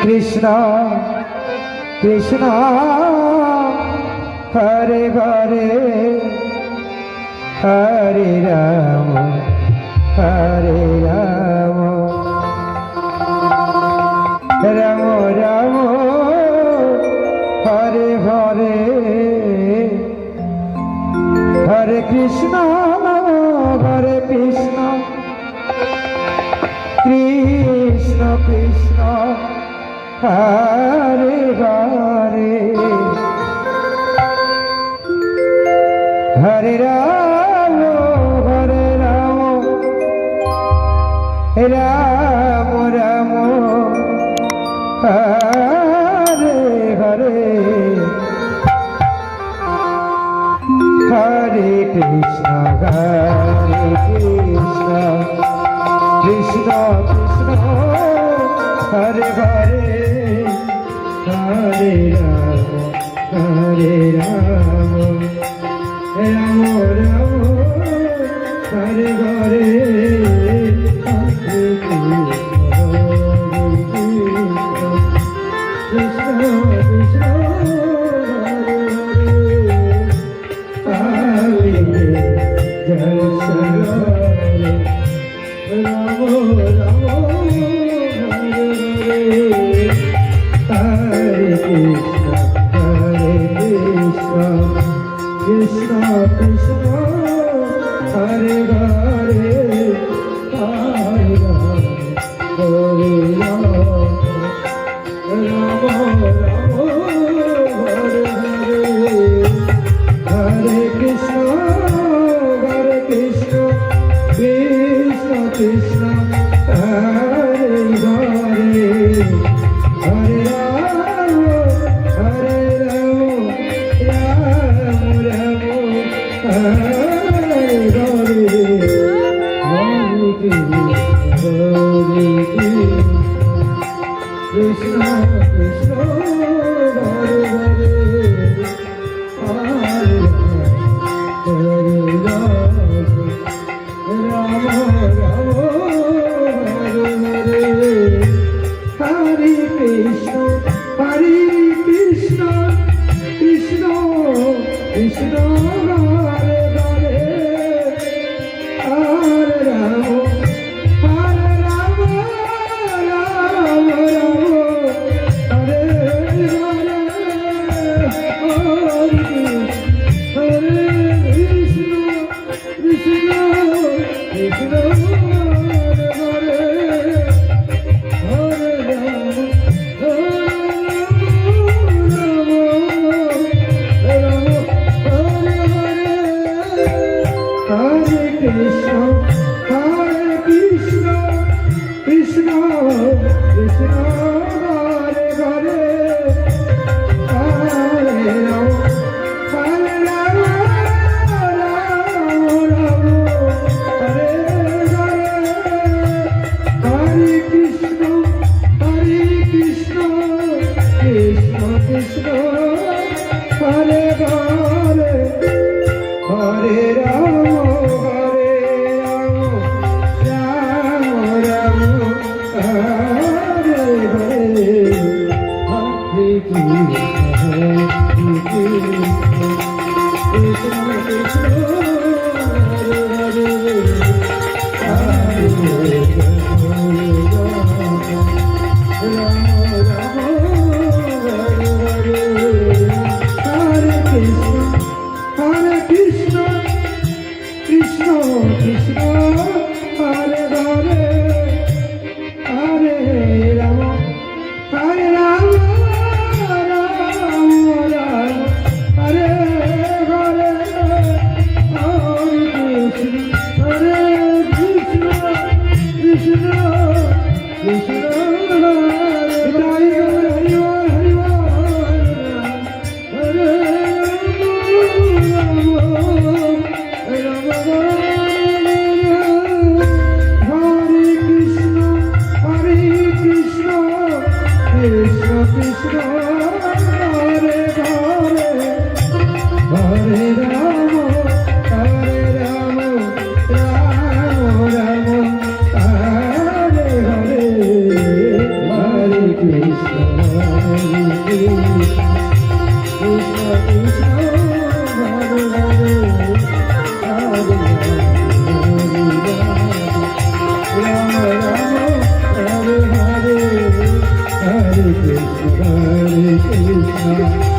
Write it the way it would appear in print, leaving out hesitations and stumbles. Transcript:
Krishna Krishna Hare Hare Hare Ram Hare Ram Ram Ram Hare Hare Hare Krishna Hare Krishna Krishna Krishna Hare Hare Hare Ram Ram Ram Hare Hare Hare Krishna Krishna Krishna Hare Hare Hare Ram Ram Ram Hare Hare Krishna Krishna Krishna Krishna Hare Hare Hare Hare Ram Ram Ram Hare Hare Hare Krishna Krishna Krishna Hare Hare Hare Ram Hare Ram Ram Ram Hare Hare Hare Krishna Krishna Hare Hare Hare Hare Ram Ram Hare Hare Hare Krishna Krishna Krishna Hare Hare Hare Ram Ram Ram Hare Hare Hare Krishna Krishna Krishna Hare Hare Ram Hare Krishna Krishna Krishna Hare Hare Hare Ram Ram Ram Hare Hare Hare Krishna Krishna Krishna Hare Hare Hare Ram Ram Hare Hare Hare Krishna Krishna Hare Hare Hare Ram Ram Hare Hare Hare Krishna Krishna Krishna Hare Hare Hare Ram Ram Ram Hare Hare Hare Krishna Krishna Krishna Krishna Krishna Hare Hare Hare Ram Ram Ram Hare Hare Hare Krishna Krishna